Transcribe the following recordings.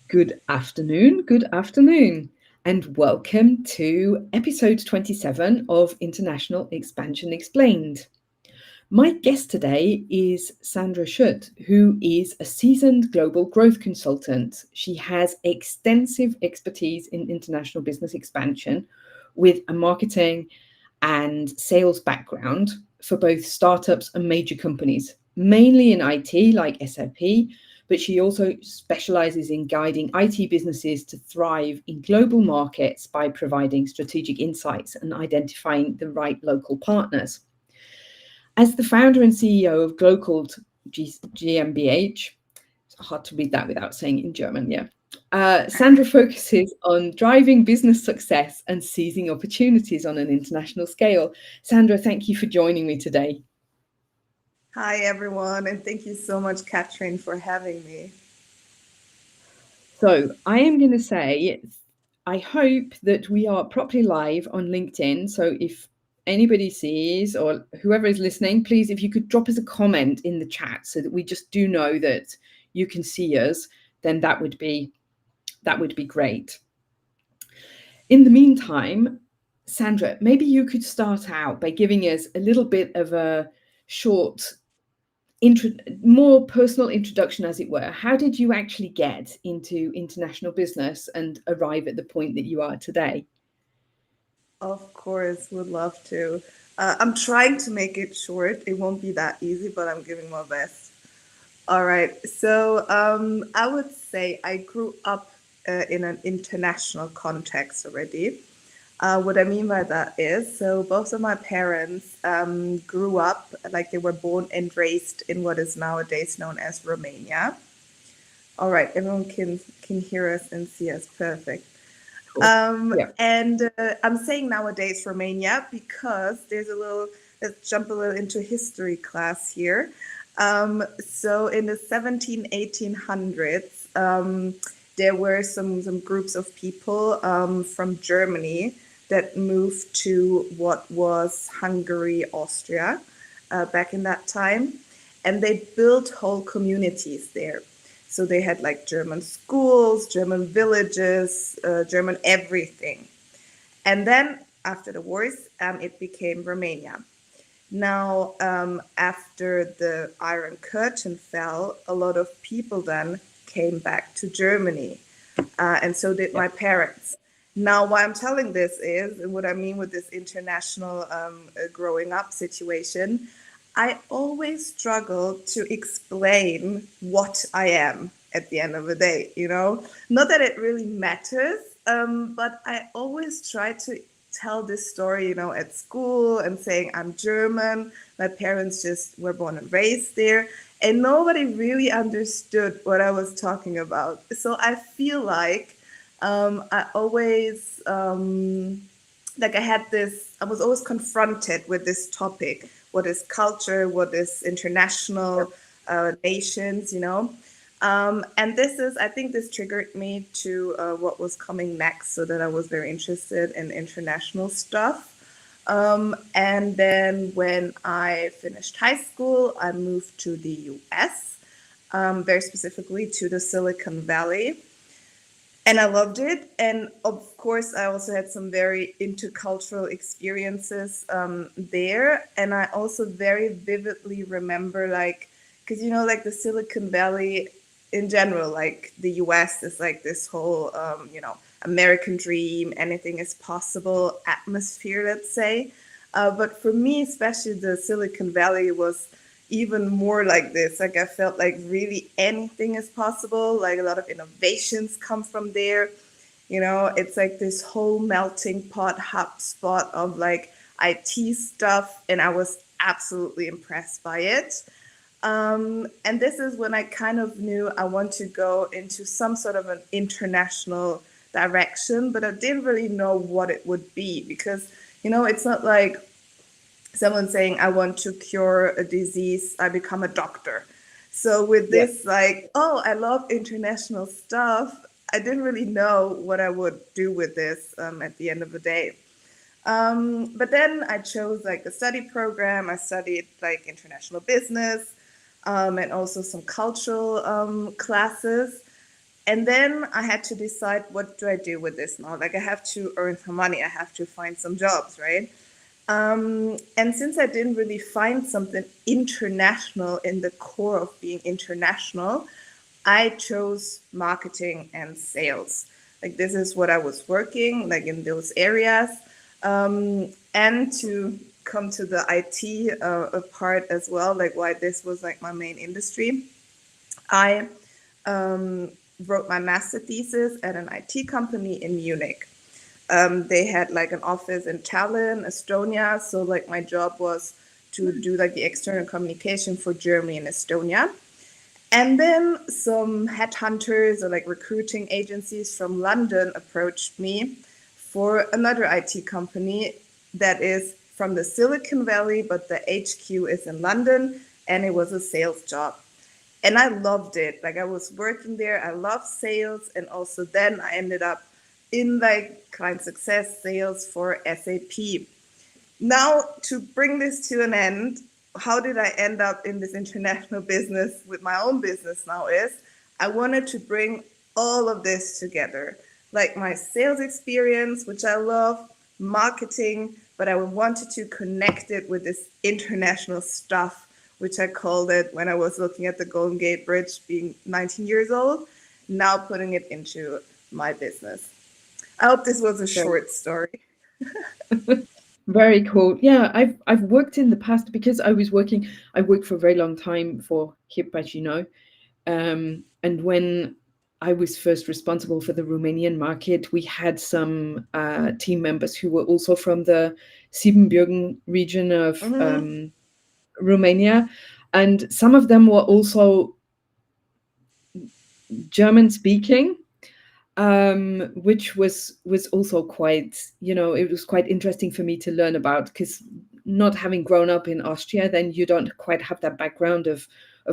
Good afternoon, and welcome to episode 27 of International Expansion Explained. My guest today is Sandra Schütt, who is a seasoned global growth consultant. She has extensive expertise in international business expansion with a marketing and sales background for both startups and major companies, mainly in IT like SAP, but she also specializes in guiding IT businesses to thrive in global markets by providing strategic insights and identifying the right local partners. As the founder and CEO of Glocalt GmbH, it's hard to read that without saying it in German, yeah. Sandra focuses on driving business success and seizing opportunities on an international scale. Sandra, thank you for joining me today. Hi, everyone, and thank you so much, Katrin, for having me. So I am going to say, I hope that we are properly live on LinkedIn. So if anybody sees or whoever is listening, please, if you could drop us a comment in the chat so that we just do know that you can see us, then that would be great. In the meantime, Sandra, maybe you could start out by giving us a little bit of a short more personal introduction, as it were. How did you actually get into international business and arrive at the point that you are today? Of course, would love to. I'm trying to make it short. It won't be that easy, but I'm giving my best. All right. So I would say I grew up in an international context already. What I mean by that is, so both of my parents grew up, like they were born and raised in what is nowadays known as Romania. All right, everyone can hear us and see us perfect. Cool. Yeah. And I'm saying nowadays Romania because let's jump a little into history class here. So in the 17, 1800s, there were some groups of people from Germany that moved to what was Hungary, Austria, back in that time. And they built whole communities there. So they had like German schools, German villages, German everything. And then after the wars, it became Romania. Now, after the Iron Curtain fell, a lot of people then came back to Germany. And so did my parents. Now, why I'm telling this is, and what I mean with this international growing up situation, I always struggle to explain what I am at the end of the day, you know? Not that it really matters, but I always try to tell this story, you know, at school and saying I'm German. My parents just were born and raised there. And nobody really understood what I was talking about. So I feel like I always, like I was always confronted with this topic. What is culture? What is international nations, you know? And I think this triggered me to what was coming next, so that I was very interested in international stuff. And then when I finished high school, I moved to the US, very specifically to the Silicon Valley. And I loved it. And of course, I also had some very intercultural experiences there. And I also very vividly remember, like, because, you know, like the Silicon Valley in general, like the US is like this whole, American dream, anything is possible atmosphere, let's say. But for me, especially the Silicon Valley was even more like this. Like I felt like really anything is possible. Like a lot of innovations come from there. You know, it's like this whole melting pot hub spot of like IT stuff, and I was absolutely impressed by it. And this is when I kind of knew I want to go into some sort of an international direction, but I didn't really know what it would be because, you know, it's not like someone saying, I want to cure a disease, I become a doctor. So with Yeah. this, like, oh, I love international stuff, I didn't really know what I would do with this at the end of the day. But then I chose like a study program. I studied like international business and also some cultural classes. And then I had to decide, what do I do with this now? Like, I have to earn some money, I have to find some jobs, right? And since I didn't really find something international in the core of being international, I chose marketing and sales. Like, this is what I was working like in those areas. And to come to the IT part as well, like why this was like my main industry. I wrote my master thesis at an IT company in Munich. They had like an office in Tallinn, Estonia. So like my job was to do like the external communication for Germany and Estonia. And then some headhunters or like recruiting agencies from London approached me for another IT company that is from the Silicon Valley, but the HQ is in London, and it was a sales job. And I loved it. Like, I was working there, I loved sales, and also then I ended up in like client success sales for SAP. Now, to bring this to an end, how did I end up in this international business with my own business now is I wanted to bring all of this together, like my sales experience, which I love, marketing, but I wanted to connect it with this international stuff, which I called it when I was looking at the Golden Gate Bridge being 19 years old, now putting it into my business. I hope this was a Very, short story. very cool. Yeah, I've worked in the past because I worked for a very long time for HIP, as you know. And when I was first responsible for the Romanian market, we had some team members who were also from the Siebenbürgen region of Mm-hmm. Romania, and some of them were also German speaking, which was also quite, it was quite interesting for me to learn about, because not having grown up in Austria, then you don't quite have that background of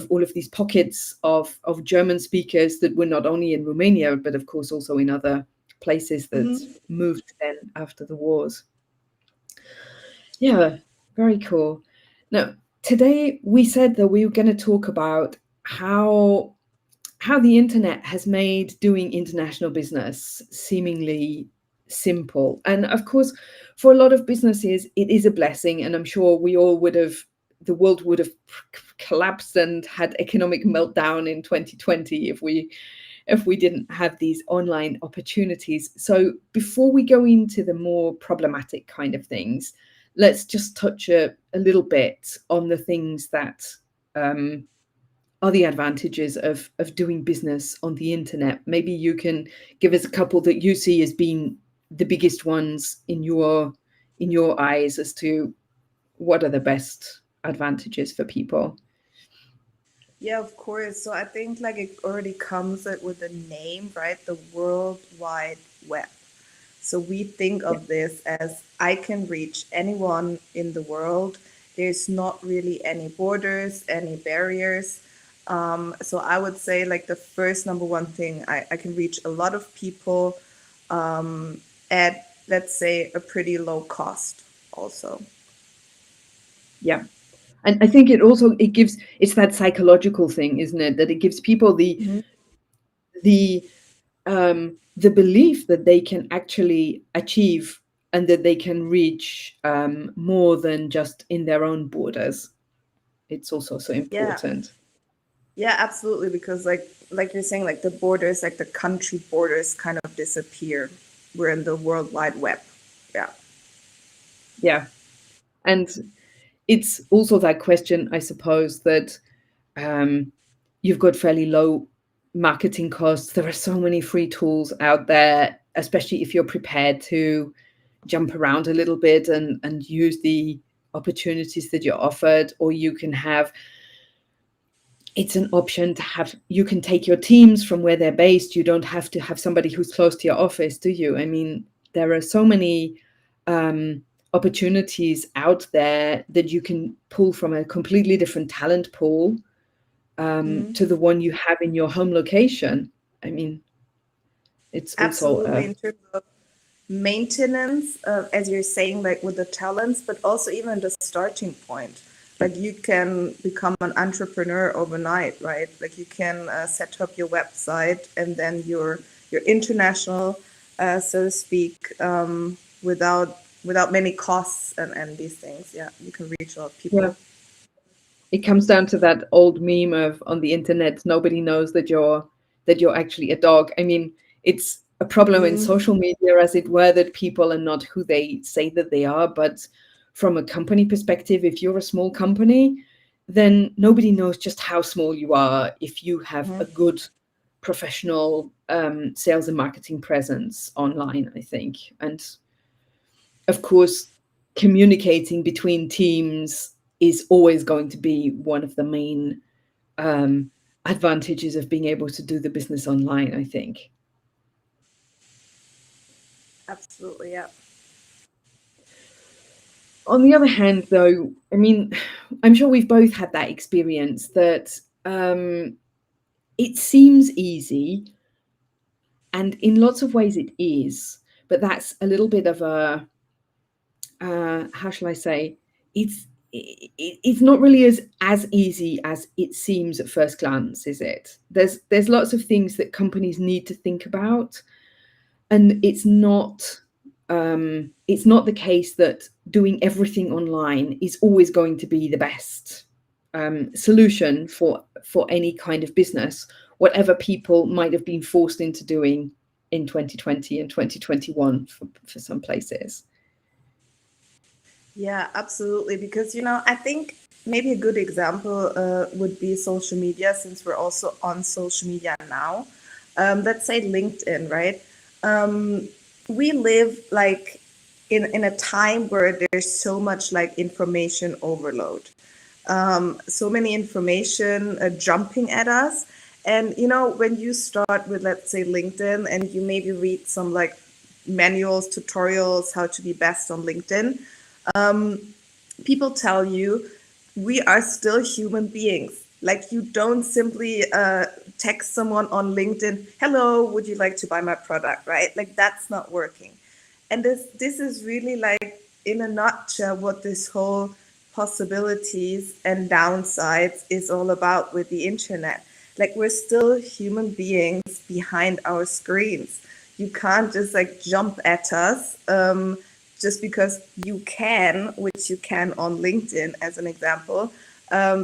all of these pockets of German speakers that were not only in Romania, but of course also in other places that Mm-hmm. moved then after the wars. Yeah, very cool. Now, today we said that we were going to talk about how the internet has made doing international business seemingly simple. And of course, for a lot of businesses, it is a blessing. And I'm sure the world would have collapsed and had economic meltdown in 2020 if we didn't have these online opportunities. So before we go into the more problematic kind of things, let's just touch a little bit on the things that are the advantages of doing business on the internet. Maybe you can give us a couple that you see as being the biggest ones in your eyes, as to what are the best advantages for people. Yeah, of course. So I think like it already comes with a name, right? The World Wide Web. So we think Yeah. of this as I can reach anyone in the world. There's not really any borders, any barriers. So I would say like the first number one thing, I can reach a lot of people at, let's say, a pretty low cost also. Yeah. And I think it's that psychological thing, isn't it? That it gives people Mhm. the belief that they can actually achieve, and that they can reach more than just in their own borders. It's also so Yeah. important. Yeah, absolutely. Because like you're saying, like the borders, like the country borders kind of disappear. We're in the World Wide Web. Yeah. Yeah. And it's also that question, I suppose, that um, you've got fairly low marketing costs. There are so many free tools out there, especially if you're prepared to jump around a little bit and use the opportunities that you're offered. Or you can have it's an option to have you can take your teams from where they're based. You don't have to have somebody who's close to your office, do you? I mean, there are so many um, opportunities out there that you can pull from a completely different talent pool, Mhm. to the one you have in your home location. I mean, it's also Absolutely. In terms of maintenance, as you're saying, like with the talents, but also even the starting point. like you can become an entrepreneur overnight, right? Like you can set up your website and then you're international, so to speak, without many costs and these things. Yeah, you can reach a lot of Yeah. people. It comes down to that old meme of on the internet, nobody knows that you're actually a dog. I mean, it's a problem in Mm, social media, as it were, that people are not who they say that they are. But from a company perspective, if you're a small company, then nobody knows just how small you are if you have a mhm. good professional sales and marketing presence online, I think. And of course, communicating between teams is always going to be one of the main um, advantages of being able to do the business online, I think. Absolutely, yeah. On the other hand, though, I mean, I'm sure we've both had that experience that it seems easy, and in lots of ways it is, but that's a little bit of a how shall I say? It's it's not really as easy as it seems at first glance, is it? There's lots of things that companies need to think about, and it's not the case that doing everything online is always going to be the best solution for any kind of business, whatever people might have been forced into doing in 2020 and 2021 for some places. Yeah, absolutely. Because, I think maybe a good example would be social media, since we're also on social media now. Let's say LinkedIn, right? Um, we live like in a time where there's so much like information overload, so many information jumping at us. And when you start with, let's say, LinkedIn, and you maybe read some like manuals, tutorials, how to be best on LinkedIn, people tell you we are still human beings. Like, you don't simply text someone on LinkedIn, "Hello, would you like to buy my product?" Right? Like, that's not working. And this is really like, in a nutshell, what this whole possibilities and downsides is all about with the internet. Like, we're still human beings behind our screens. You can't just like jump at us just because you can, which you can on LinkedIn as an example,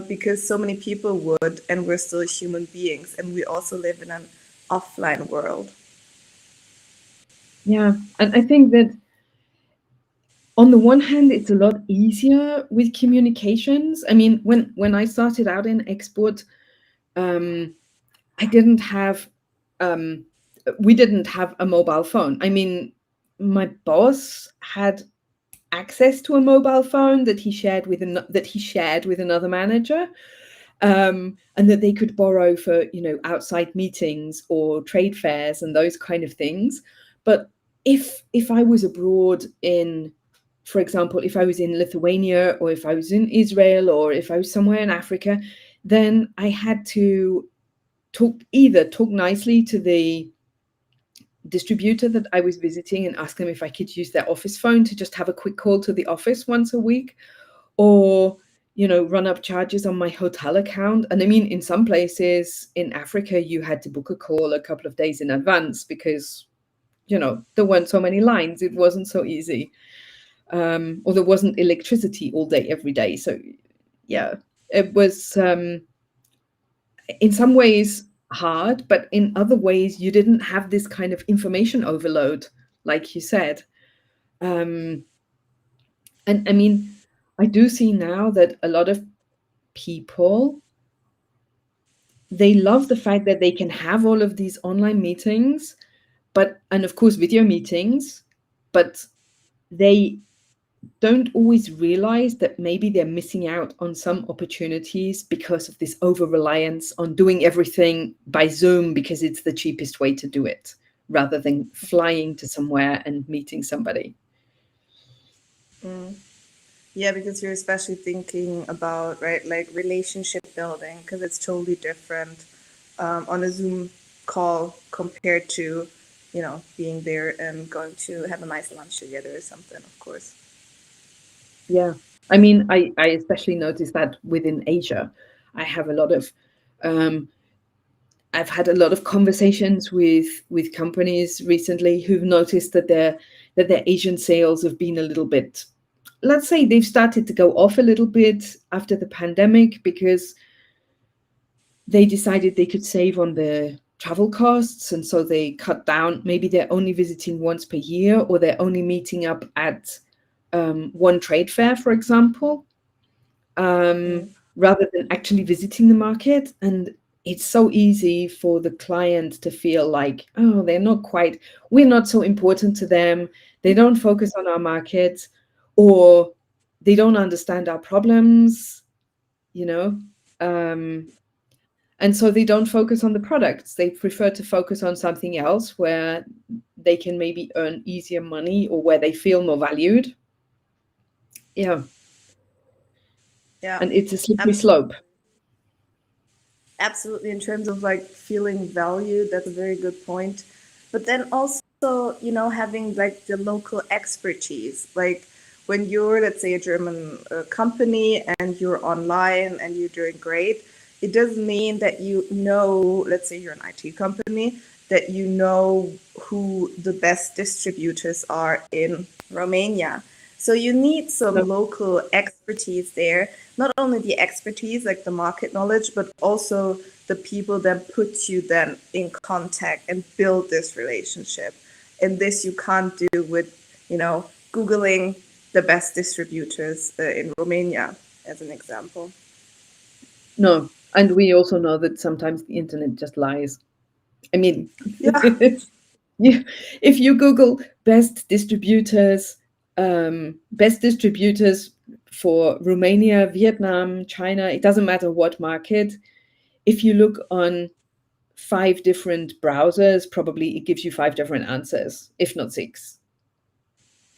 because so many people would, and we're still human beings, and we also live in an offline world. Yeah, and I think that on the one hand, it's a lot easier with communications. I mean, when I started out in export, um, I didn't have um, we didn't have a mobile phone. I mean, my boss had access to a mobile phone that he shared with another manager, and that they could borrow for outside meetings or trade fairs and those kind of things. But if I was abroad in, for example, if I was in Lithuania or if I was in Israel or if I was somewhere in Africa, then I had to talk nicely to the distributor that I was visiting and ask them if I could use their office phone to just have a quick call to the office once a week, or run up charges on my hotel account. And I mean, in some places in Africa, you had to book a call a couple of days in advance because there weren't so many lines. It wasn't so easy, or there wasn't electricity all day every day. So yeah, it was in some ways hard, but in other ways you didn't have this kind of information overload, like you said. um, and I mean, I do see now that a lot of people, they love the fact that they can have all of these online meetings, and of course video meetings, but they don't always realize that maybe they're missing out on some opportunities because of this over reliance on doing everything by Zoom because it's the cheapest way to do it, rather than flying to somewhere and meeting somebody. Mm. Yeah, because you're especially thinking about, right, like relationship building, because it's totally different on a Zoom call compared to, being there and going to have a nice lunch together or something, of course. Yeah. I mean, I especially noticed that within Asia. I have a lot of um, I've had a lot of conversations with companies recently who've noticed that their Asian sales have been a little bit, let's say they've started to go off a little bit after the pandemic because they decided they could save on the travel costs, and so they cut down. Maybe they're only visiting once per year, or they're only meeting up at one trade fair, for example, Mm. rather than actually visiting the market. And it's so easy for the client to feel like, oh, we're not so important to them. They don't focus on our market, or they don't understand our problems, you know. Um, and so they don't focus on the products. They prefer to focus on something else where they can maybe earn easier money or where they feel more valued. Yeah. Yeah, And it's a slippery absolutely. slope. Absolutely. In terms of like feeling valued, that's a very good point. But then also, having like the local expertise, like when you're, let's say, a German company and you're online and you're doing great, it doesn't mean that let's say you're an IT company, that you know who the best distributors are in Romania. So you need No, some local expertise there. Not only the expertise, like the market knowledge, but also the people that put you then in contact and build this relationship. And this you can't do with, Googling the best distributors in Romania, as an example. no. And we also know that sometimes the internet just lies. I mean, Yeah, you, if you Google best distributors for Romania, Vietnam, China, it doesn't matter what market. If you look on five different browsers, probably it gives you five different answers, if not six.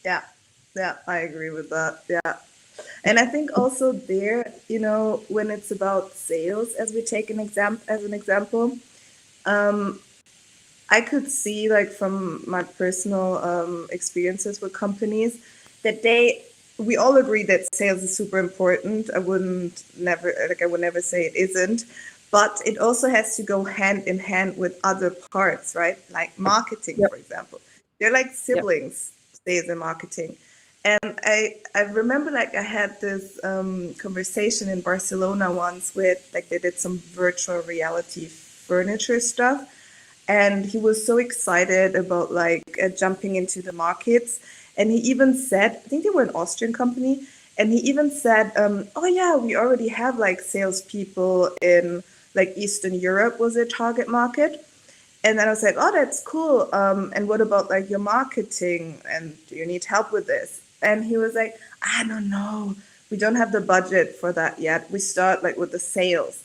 yeah, yeah, I agree with that. Yeah. And I think also there, when it's about sales, as we take an example, um, I could see, like, from my personal experiences with companies, that we all agree that sales is super important. I would never say it isn't, but it also has to go hand in hand with other parts, right? Like marketing, Yep. for example. They're like Yep. siblings, sales and marketing. And I remember, like, I had this conversation in Barcelona once with, like, they did some virtual reality furniture stuff, and he was so excited about like jumping into the markets. And he even said, I think they were an Austrian company, and he even said, "Oh yeah, we already have like salespeople in like Eastern Europe was their target market." And then I was like, "Oh, that's cool. And what about like your marketing? And do you need help with this?" And he was like, "I don't know. We don't have the budget for that yet. We start like with the sales."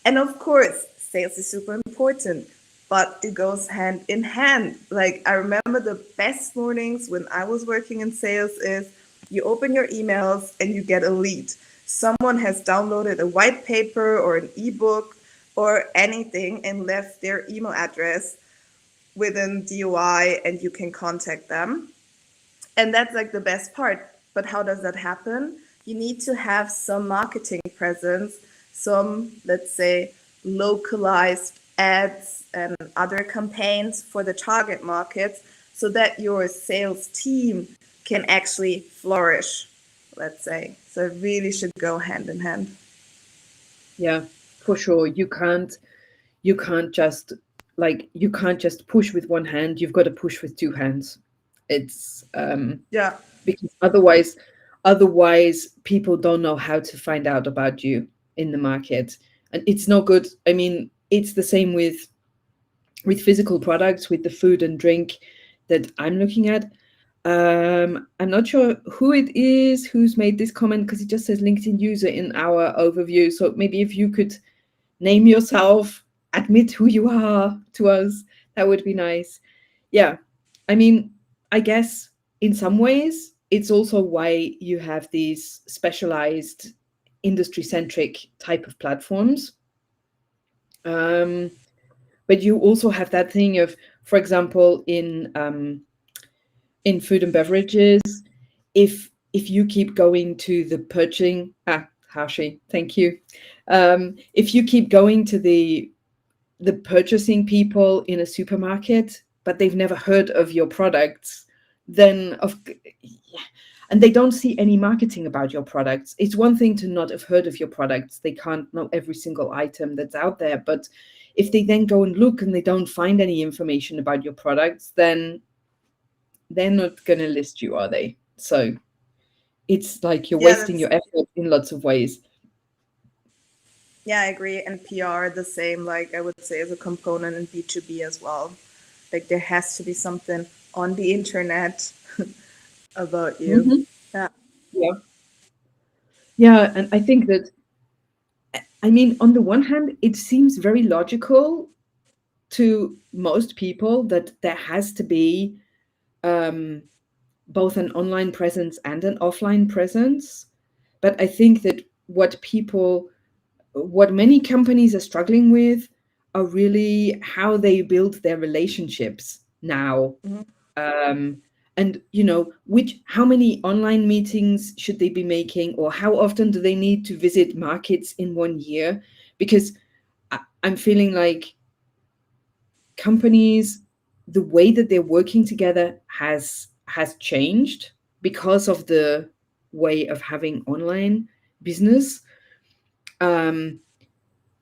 And of course, sales is super important, but it goes hand in hand. Like, I remember the best mornings when I was working in sales is you open your emails and you get a lead. Someone has downloaded a white paper or an ebook or anything and left their email address within DOI, and you can contact them. And that's like the best part. But how does that happen? You need to have some marketing presence, some, let's say, localized ads and other campaigns for the target markets so that your sales team can actually flourish, let's say. So it really should go hand in hand. Yeah, for sure. You can't just you can't just push with one hand. You've got to push with two hands. It's Yeah. because otherwise people don't know how to find out about you in the market, and it's no good. I mean, it's the same with physical products, with the food and drink that I'm looking at. I'm not sure who it is who's made this comment because it just says LinkedIn user in our overview. So maybe if you could name yourself, admit who you are to us, that would be nice. Yeah. I mean, I guess in some ways, it's also why you have these specialized industry centric type of platforms. Um, but you also have that thing of, for example, in food and beverages, if if you keep going to the purchasing, Hashi, thank you. If you keep going to the purchasing people in a supermarket, but they've never heard of your products, then and they don't see any marketing about your products. It's one thing to not have heard of your products. They can't know every single item that's out there. But if they then go and look and they don't find any information about your products, then they're not going to list you, are they? So it's like you're Yeah, wasting that's your effort in lots of ways. yeah, I agree. And PR the same, like I would say, as a component in B2B as well. Like there has to be something on the internet about you. Mhm. Yeah. Yeah. Yeah. And I think that, I mean, on the one hand, it seems very logical to most people that there has to be um, both an online presence and an offline presence. But I think that what many companies are struggling with are really how they build their relationships now. Mhm. Um, and how many online meetings should they be making, or how often do they need to visit markets in 1 year? Because I'm feeling like companies, the way that they're working together has changed because of the way of having online business. Um,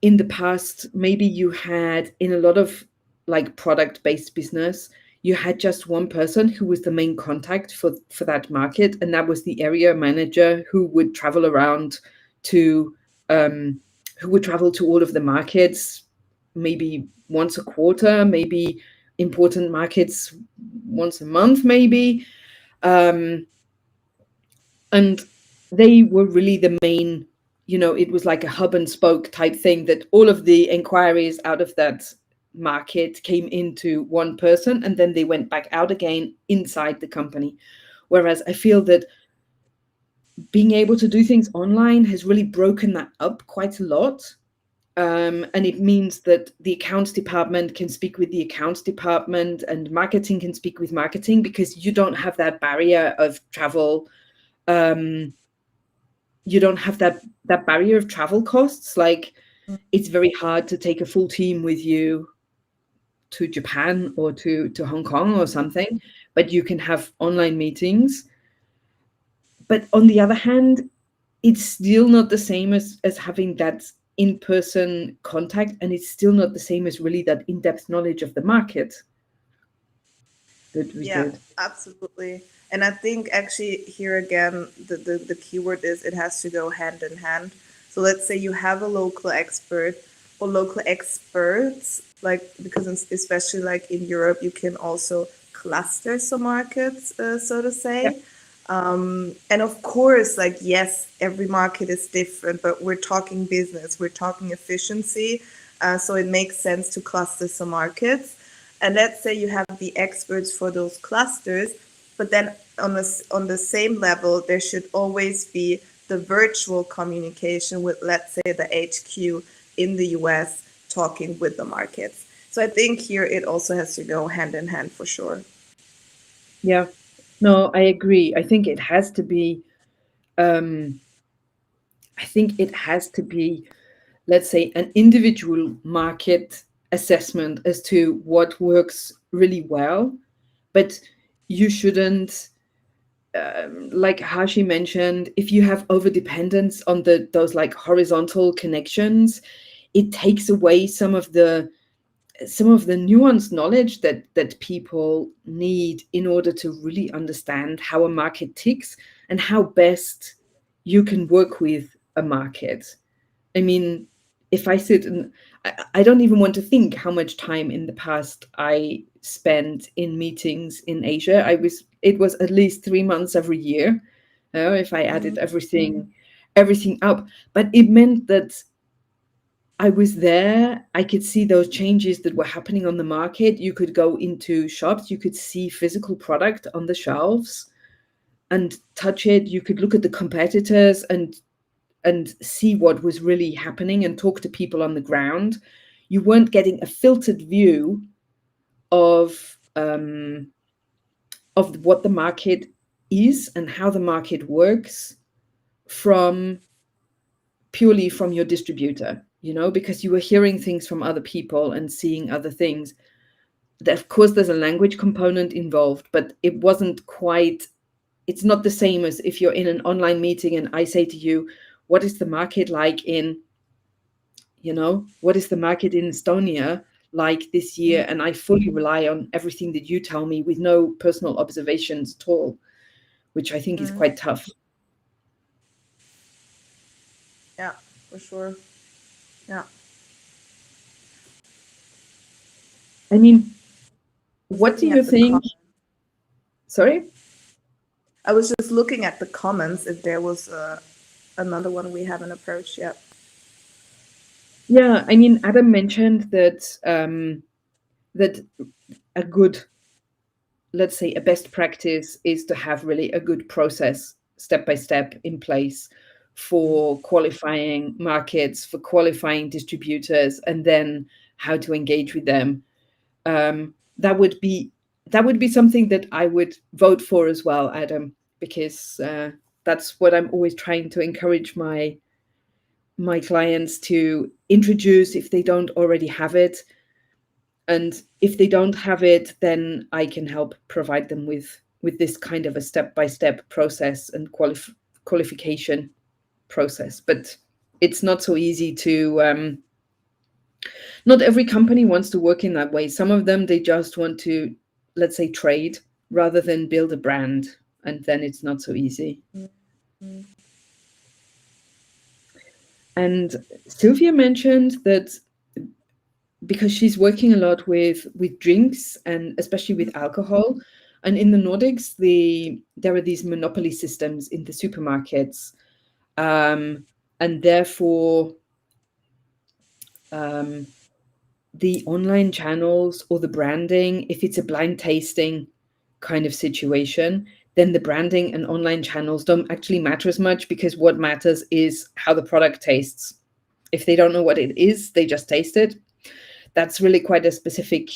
in the past, maybe you had, in a lot of like product-based business, you had just one person who was the main contact for that market, and that was the area manager who would travel around to um, who would travel to all of the markets, maybe once a quarter, maybe important markets once a month, maybe. Um, and they were really the main, it was like a hub and spoke type thing, that all of the inquiries out of that market came into one person and then they went back out again inside the company. Whereas I feel that being able to do things online has really broken that up quite a lot. And it means that the accounts department can speak with the accounts department and marketing can speak with marketing, because you don't have that barrier of travel. You don't have that barrier of travel costs. Like, it's very hard to take a full team with you to Japan or to Hong Kong or something, but you can have online meetings. But on the other hand, it's still not the same as having that in-person contact, and it's still not the same as really that in-depth knowledge of the market that we Yeah, did. absolutely. And I think actually here again, the keyword is it has to go hand in hand. So let's say you have a local expert or local experts, like because especially like in Europe, you can also cluster some markets, so to Yeah. say. And of course, like, yes, every market is different, but we're talking business, we're talking efficiency. So it makes sense to cluster some markets. And let's say you have the experts for those clusters, but then on the same level, there should always be the virtual communication with, let's say, the HQ in the US talking with the markets. So I think here it also has to go hand in hand for sure. Yeah. No, I agree. Um, I think it has to be, let's say, an individual market assessment as to what works really well. But you shouldn't, like Hashi mentioned, if you have over dependence on those like horizontal connections, it takes away some of the nuanced knowledge that people need in order to really understand how a market ticks and how best you can work with a market. I mean, if I sit and I don't even want to think how much time in the past I spent in meetings in Asia. It was at least 3 months every year, if I added everything up. But it meant that I was there. I could see those changes that were happening on the market. You could go into shops, you could see physical product on the shelves and touch it. You could look at the competitors and see what was really happening and talk to people on the ground. You weren't getting a filtered view of what the market is and how the market works purely from your distributor, because you were hearing things from other people and seeing other things. Of course, there's a language component involved, but it's not the same as if you're in an online meeting and I say to you, what is the market like what is the market in Estonia like this year? And I fully rely on everything that you tell me with no personal observations at all, which I think is quite tough. Yeah, for sure. Yeah. I mean, what do Looking you at the think? Sorry? I was just looking at the comments if there was another one we haven't approached yet. Yeah, I mean, Adam mentioned that that a good, let's say, a best practice is to have really a good process step by step in place for qualifying markets, for qualifying distributors, and then how to engage with them. That would be something that I would vote for as well, Adam, because that's what I'm always trying to encourage my clients to introduce if they don't already have it. And if they don't have it, then I can help provide them with this kind of a step-by-step process and qualification process. But it's not so easy to not every company wants to work in that way. Some of them, they just want to, let's say, trade rather than build a brand, and then it's not so easy. And Sylvia mentioned that because she's working a lot with drinks and especially with alcohol, and in the Nordics there are these monopoly systems in the supermarkets, and therefore the online channels or the branding, if it's a blind tasting kind of situation, then the branding and online channels don't actually matter as much, because what matters is how the product tastes. If they don't know what it is, they just taste it. That's really quite a specific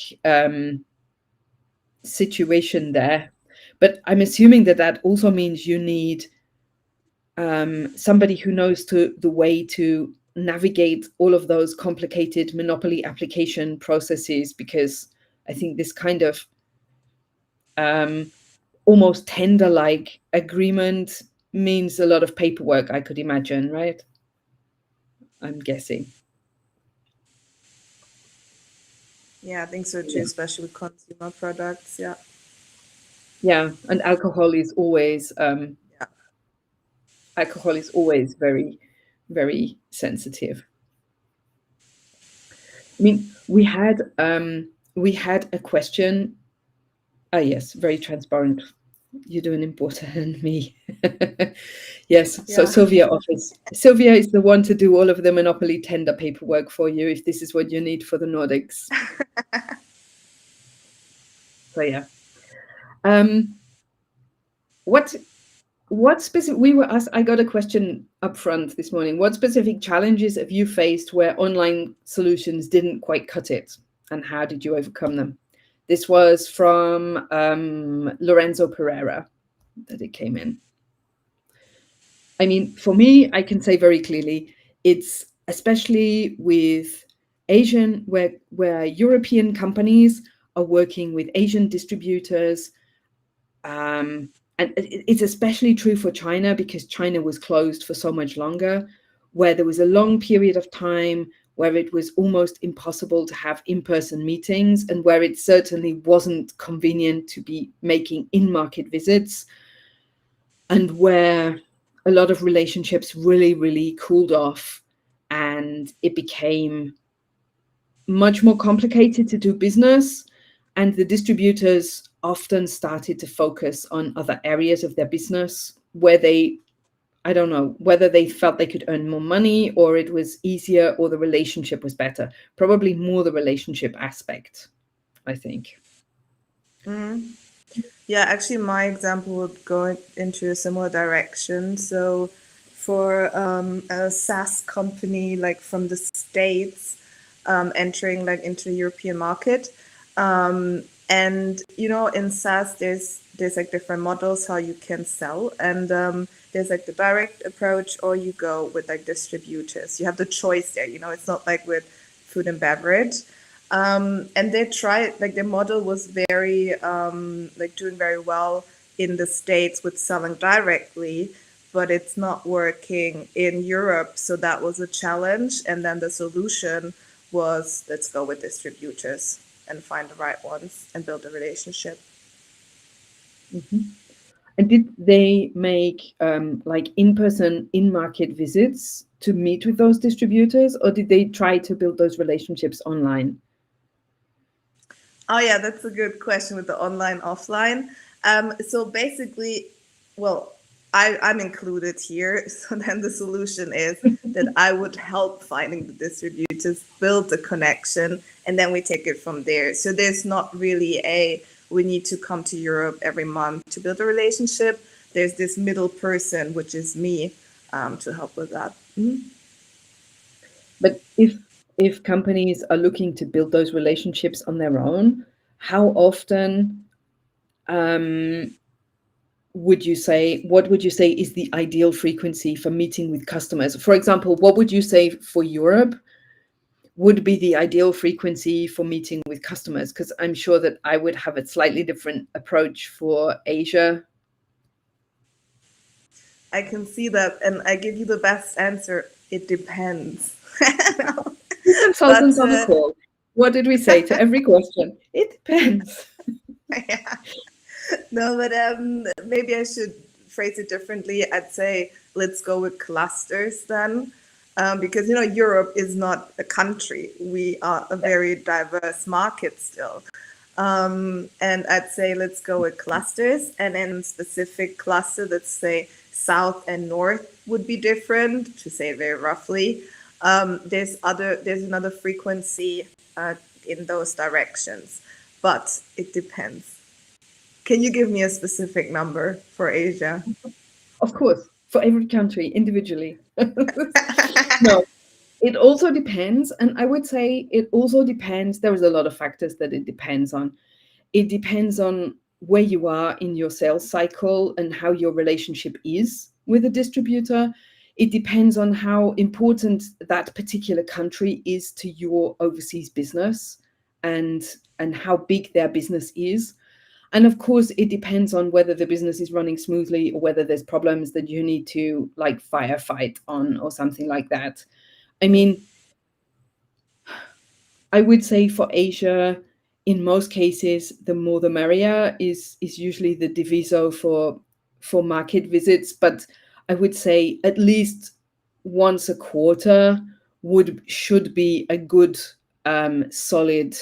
situation there. But I'm assuming that also means you need somebody who knows the way to navigate all of those complicated monopoly application processes, because I think this kind of almost tender-like agreement means a lot of paperwork, I could imagine, right? I'm guessing. Yeah, I think so too, especially with consumer products. Yeah. Yeah, and alcohol is always very, very sensitive. I mean, we had a question. Ah, yes, very transparent. You're doing important than me. Yes. So Yeah. Sylvia is the one to do all of the monopoly tender paperwork for you if this is what you need for the Nordics. So yeah. What specific we were asked, I got a question up front this morning. What specific challenges have you faced where online solutions didn't quite cut it, and how did you overcome them? This was from Lorenzo Pereira that it came in. I mean, for me, I can say very clearly, it's especially with Asian, where European companies are working with Asian distributors. And it's especially true for China, because China was closed for so much longer, where there was a long period of time where it was almost impossible to have in-person meetings, and where it certainly wasn't convenient to be making in-market visits, and where a lot of relationships really, really cooled off, and it became much more complicated to do business, and the distributors often started to focus on other areas of their business where I don't know, whether they felt they could earn more money, or it was easier, or the relationship was better. Probably more the relationship aspect, I think. Yeah, actually, my example would go into a similar direction. So, for a SaaS company like from the States, entering like into the European market, And in SaaS, there's like different models how you can sell, and there's like the direct approach, or you go with like distributors. You have the choice there. It's not like with food and beverage. And they tried, like their model was very like doing very well in the States with selling directly, but it's not working in Europe. So that was a challenge. And then the solution was, let's go with distributors and find the right ones and build a relationship. Mm-hmm. And did they make like in-person, in-market visits to meet with those distributors, or did they try to build those relationships online? Oh yeah, that's a good question with the online, offline. So basically, well, I'm included here. So then the solution is that I would help finding the distributors, build the connection, and then we take it from there. So there's not really we need to come to Europe every month to build a relationship. There's this middle person, which is me, to help with that. Mm-hmm. But if companies are looking to build those relationships on their own, how often what would you say is the ideal frequency for meeting with customers? For example, what would you say for Europe would be the ideal frequency for meeting with customers? Because I'm sure that I would have a slightly different approach for Asia. I can see that, and I give you the best answer. It depends. But Consultants on the call. What did we say to every question? It depends. yeah. No, but maybe I should phrase it differently. I'd say let's go with clusters then, because Europe is not a country. We are a very diverse market still. And I'd say let's go with clusters, and in specific cluster, let's say south and north would be different, to say it very roughly. There's another frequency in those directions, but it depends. Can you give me a specific number for Asia? Of course, for every country individually. No, it also depends. And I would say it also depends. There is a lot of factors that it depends on. It depends on where you are in your sales cycle and how your relationship is with a distributor. It depends on how important that particular country is to your overseas business and how big their business is. And of course, it depends on whether the business is running smoothly or whether there's problems that you need to like firefight on or something like that. I mean, I would say for Asia, in most cases, the more the merrier is usually the diviso for market visits. But I would say at least once a quarter should be a good solid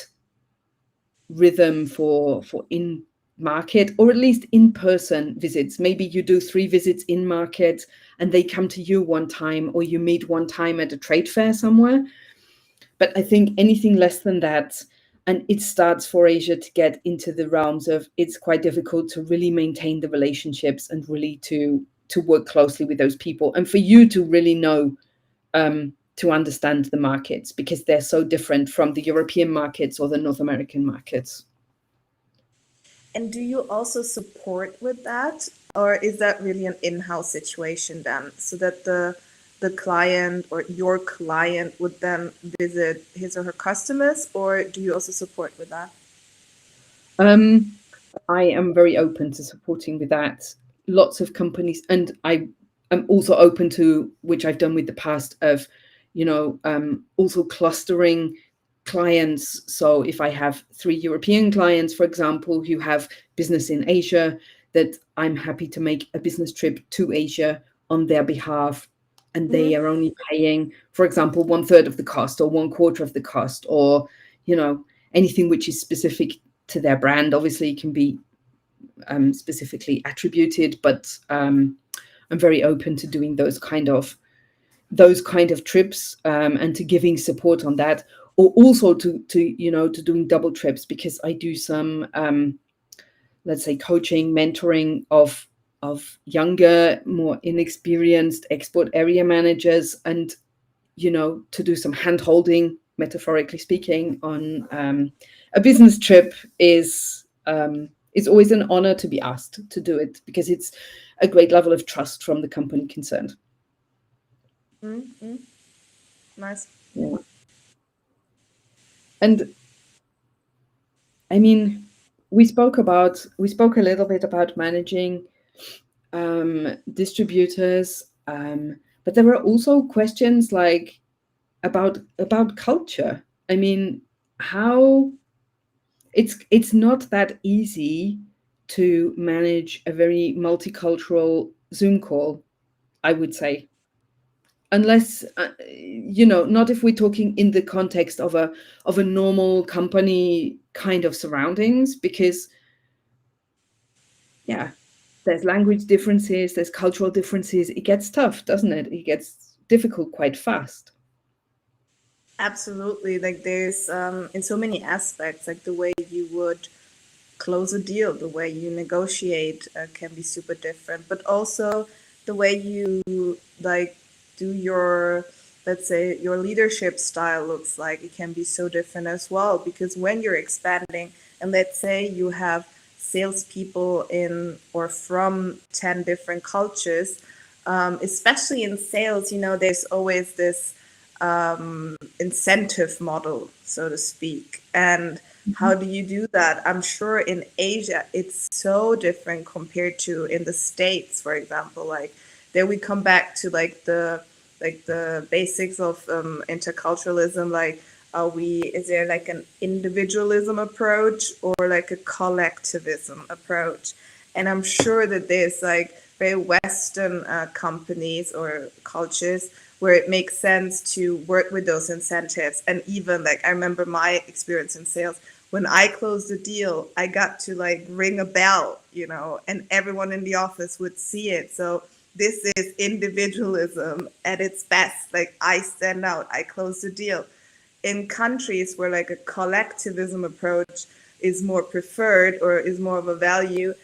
rhythm for in market, or at least in-person visits. Maybe you do 3 visits in market and they come to you one time, or you meet one time at a trade fair somewhere. But I think anything less than that, and it starts for Asia to get into the realms of it's quite difficult to really maintain the relationships and really to work closely with those people, and for you to really know to understand the markets, because they're so different from the European markets or the North American markets. And do you also support with that, or is that really an in-house situation then, so that the client or your client would then visit his or her customers, or do you also support with that? I am very open to supporting with that. Lots of companies, and I am also open to, which I've done with the past, of also clustering clients. So if I have 3 European clients, for example, who have business in Asia, that I'm happy to make a business trip to Asia on their behalf, and they are only paying, for example, 1/3 of the cost or 1/4 of the cost, or anything which is specific to their brand. Obviously it can be specifically attributed, but I'm very open to doing those kind of trips, and to giving support on that, or also to doing double trips, because I do some let's say coaching, mentoring of younger, more inexperienced export area managers, and to do some hand holding, metaphorically speaking, on a business trip is It's always an honor to be asked to do it because it's a great level of trust from the company concerned. Mm-hmm. Nice. Yeah. And I mean, we spoke a little bit about managing distributors, but there were also questions like about culture. I mean, how it's not that easy to manage a very multicultural Zoom call, I would say, unless not if we're talking in the context of a normal company kind of surroundings, because yeah, there's language differences, there's cultural differences. It gets tough, doesn't it? It gets difficult quite fast. Absolutely. Like there's in so many aspects, like the way you would close a deal, the way you negotiate can be super different, but also the way you like do your, let's say, your leadership style looks like it can be so different as well. Because when you're expanding, and let's say you have salespeople in or from 10 different cultures, especially in sales, there's always this incentive model, so to speak. And how do you do that? I'm sure in Asia it's so different compared to in the States, for example. Like there we come back to like the basics of interculturalism. Like is there like an individualism approach or like a collectivism approach? And I'm sure that there's like very Western companies or cultures where it makes sense to work with those incentives. And even like I remember my experience in sales, when I closed a deal, I got to like ring a bell, and everyone in the office would see it. So this is individualism at its best. Like I stand out, I closed the deal. In countries where like a collectivism approach is more preferred or is more of a value,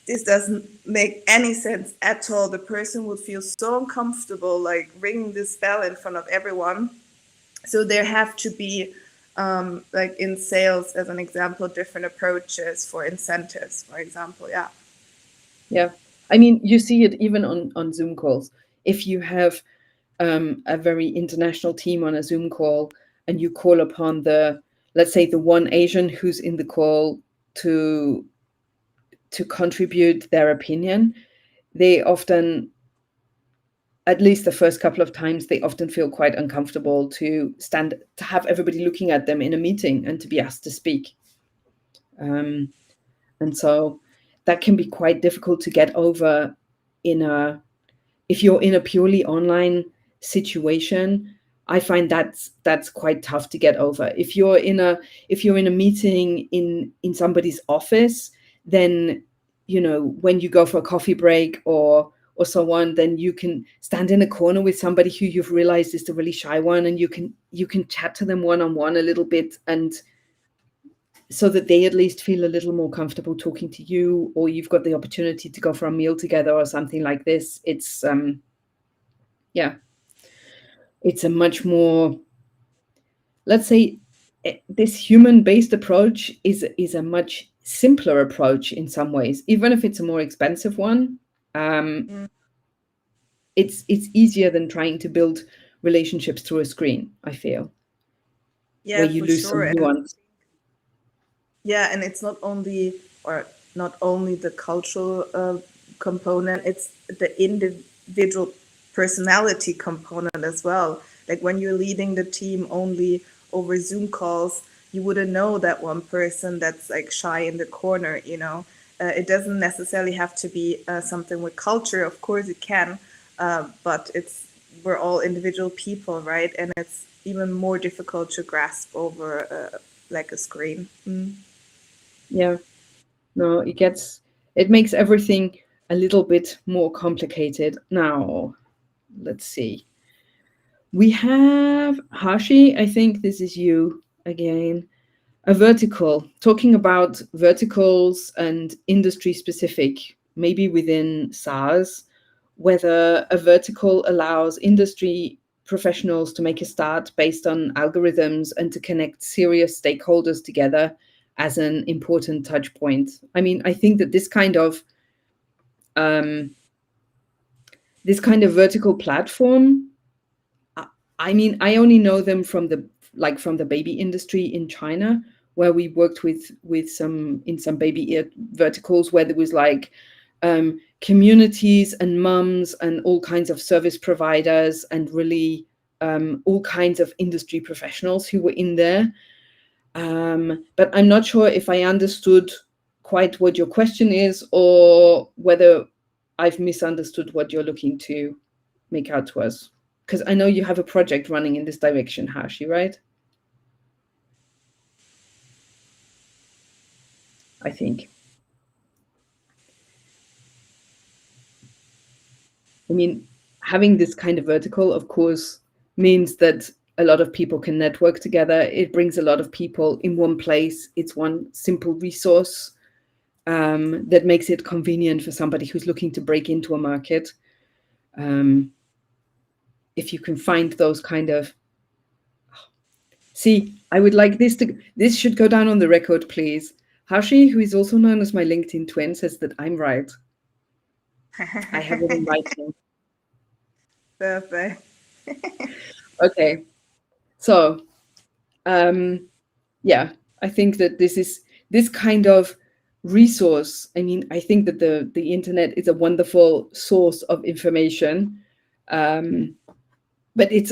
this doesn't make any sense at all. The person would feel so uncomfortable like ringing this bell in front of everyone. So there have to be like in sales, as an example, different approaches for incentives, for example. Yeah, I mean, you see it even on Zoom calls. If you have a very international team on a Zoom call and you call upon let's say the one Asian who's in the call to contribute their opinion, they often, at least the first couple of times, they often feel quite uncomfortable to have everybody looking at them in a meeting and to be asked to speak. And so that can be quite difficult to get over if you're in a purely online situation. I find that's quite tough to get over. If you're in a meeting in somebody's office, then when you go for a coffee break or so on, then you can stand in a corner with somebody who you've realized is the really shy one, and you can chat to them one-on-one a little bit, and so that they at least feel a little more comfortable talking to you, or you've got the opportunity to go for a meal together or something like this. It's it's a much more, let's say, this human-based approach is a much simpler approach in some ways, even if it's a more expensive one. Mm. It's easier than trying to build relationships through a screen, I feel, where Yeah, you for lose some sure. And nuance. yeah, and it's not only the cultural component, it's the individual personality component as well. Like when you're leading the team only over Zoom calls, you wouldn't know that one person that's like shy in the corner. It doesn't necessarily have to be something with culture. Of course it can, but we're all individual people, right? And it's even more difficult to grasp over like a screen. Mm. Yeah, no, it makes everything a little bit more complicated. Now, let's see. We have Hashi, I think this is you again. A vertical, talking about verticals and industry specific, maybe within SaaS, whether a vertical allows industry professionals to make a start based on algorithms and to connect serious stakeholders together, as an important touch point. I mean, I think that um, this kind of vertical platform, I mean, I only know them from the baby industry in China, where we worked with some baby ear verticals, where there was like communities and mums and all kinds of service providers and really all kinds of industry professionals who were in there. But I'm not sure if I understood quite what your question is, or whether I've misunderstood what you're looking to make out to us. Because I know you have a project running in this direction, Hashi, right? I think. I mean, having this kind of vertical, of course, means that a lot of people can network together. It brings a lot of people in one place. It's one simple resource that makes it convenient for somebody who's looking to break into a market. If you can find those kind of, see, I would like this should go down on the record, please. Hashi, who is also known as my LinkedIn twin, says that I'm right. I have it in writing. Perfect. Okay. So, yeah, I think that this kind of resource. I mean, I think that the internet is a wonderful source of information, but it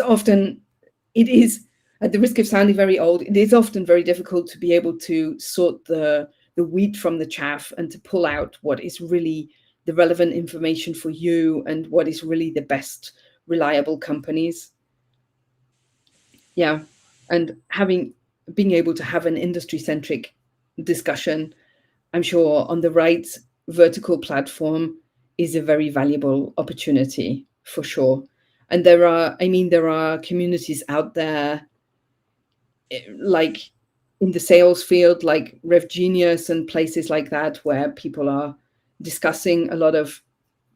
is, at the risk of sounding very old, it is often very difficult to be able to sort the wheat from the chaff and to pull out what is really the relevant information for you and what is really the best reliable companies. Yeah, and being able to have an industry-centric discussion, I'm sure on the right vertical platform, is a very valuable opportunity for sure. And there are communities out there, like in the sales field, like RevGenius and places like that, where people are discussing a lot of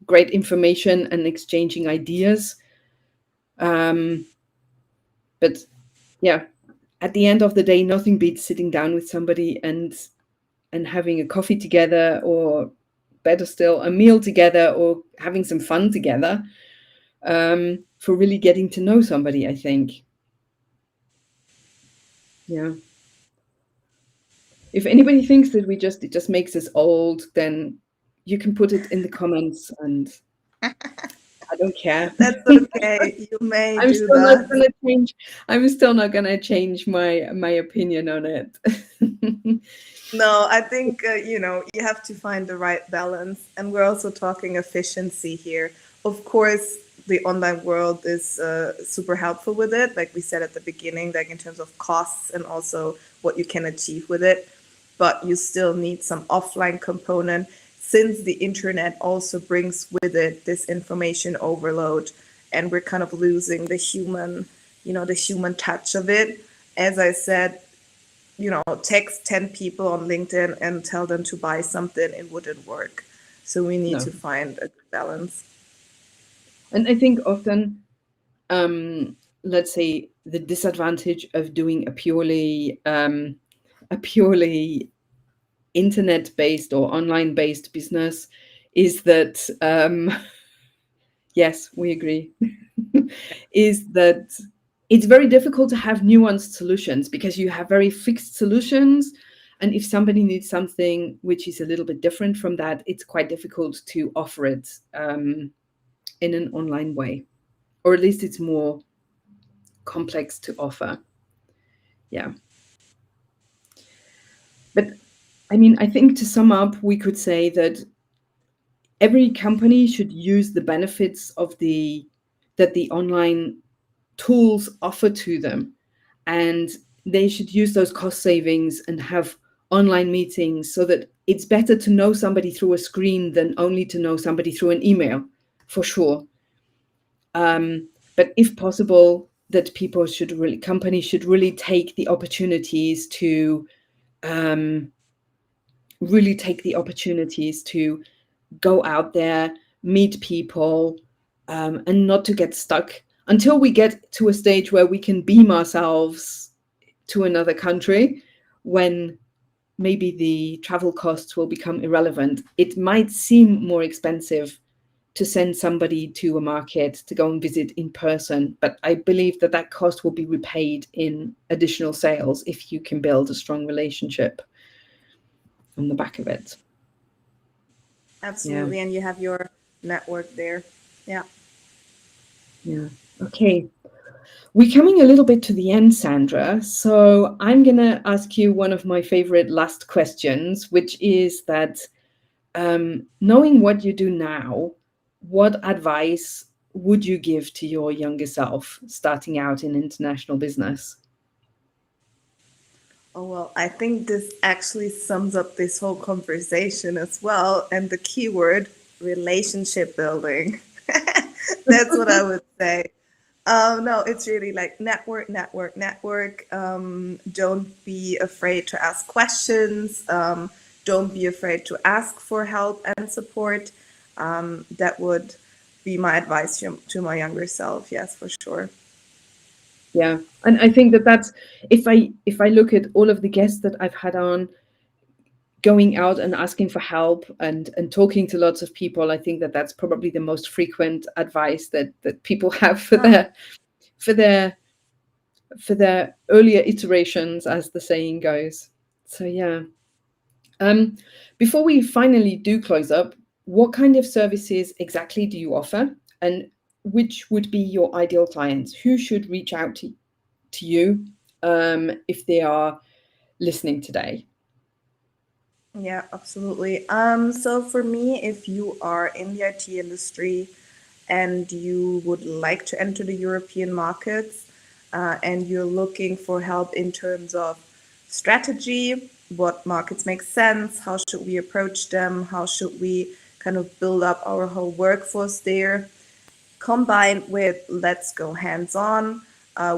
great information and exchanging ideas. But yeah, at the end of the day, nothing beats sitting down with somebody and having a coffee together, or better still, a meal together, or having some fun together, for really getting to know somebody, I think. Yeah. If anybody thinks that it just makes us old, then you can put it in the comments, and I don't care. That's okay. You may I'm do still not that. gonna change. I'm still not gonna change my opinion on it. No, I think, you have to find the right balance. And we're also talking efficiency here. Of course, the online world is super helpful with it, like we said at the beginning, like in terms of costs and also what you can achieve with it. But you still need some offline component, since the internet also brings with it this information overload, and we're kind of losing the human touch of it. As I said, text 10 people on LinkedIn and tell them to buy something, it wouldn't work. So we need No. to find a good balance. And I think often, let's say, the disadvantage of doing a purely internet-based or online-based business is that, yes, we agree, is that it's very difficult to have nuanced solutions, because you have very fixed solutions. And if somebody needs something which is a little bit different from that, it's quite difficult to offer it in an online way, or at least it's more complex to offer. Yeah. But I mean, I think to sum up, we could say that every company should use the benefits that the online tools offer to them, and they should use those cost savings and have online meetings, so that it's better to know somebody through a screen than only to know somebody through an email, for sure. But if possible, that companies should really take the opportunities to go out there, meet people, and not to get stuck until we get to a stage where we can beam ourselves to another country, when maybe the travel costs will become irrelevant. It might seem more expensive to send somebody to a market to go and visit in person, but I believe that that cost will be repaid in additional sales if you can build a strong relationship on the back of it. Yeah. Absolutely. And you have your network there. Yeah. Yeah. Okay. We're coming a little bit to the end, Sandra. So I'm going to ask you one of my favorite last questions, which is that knowing what you do now, what advice would you give to your younger self starting out in international business? Oh, well, I think this actually sums up this whole conversation as well. And the keyword relationship building. That's what I would say. No, it's really like network, network, network. Don't be afraid to ask questions. Don't be afraid to ask for help and support. That would be my advice to my younger self. Yes, for sure. Yeah. And I think that that's, if I look at all of the guests that I've had on, going out and asking for help and talking to lots of people, I think that that's probably the most frequent advice that people have for Yeah. their for their earlier iterations, as the saying goes. So yeah. Um, Before we finally do close up, what kind of services exactly do you offer, and which would be your ideal clients? Who should reach out to you if they are listening today? Yeah, absolutely. So for me, if you are in the IT industry and you would like to enter the European markets, and you're looking for help in terms of strategy, what markets make sense, how should we approach them, how should we kind of build up our whole workforce there, combined with let's go hands on.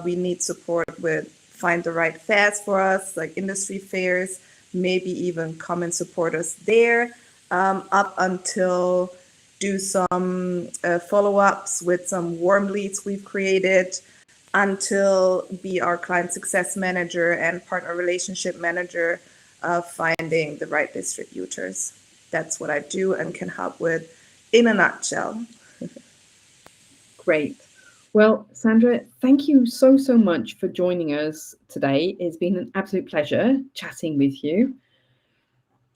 We need support with find the right fairs for us, like industry fairs, maybe even come and support us there, up until do some follow ups with some warm leads we've created, until be our client success manager and partner relationship manager, finding the right distributors. That's what I do and can help with in a nutshell. Great. Well, Sandra, thank you so, so much for joining us today. It's been an absolute pleasure chatting with you.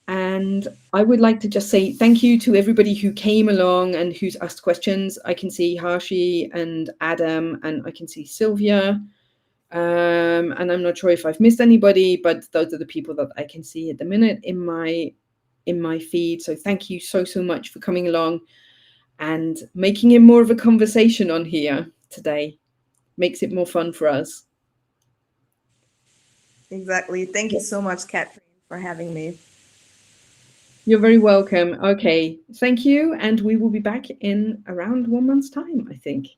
And I would like to just say thank you to everybody who came along and who's asked questions. I can see Harshi and Adam, and I can see Sylvia. And I'm not sure if I've missed anybody, but those are the people that I can see at the minute in my feed. So thank you so, so much for coming along and making it more of a conversation on here today. Makes it more fun for us. Exactly. Thank you so much, Catherine, for having me. You're very welcome. Okay, thank you. And we will be back in around 1 month's time, I think.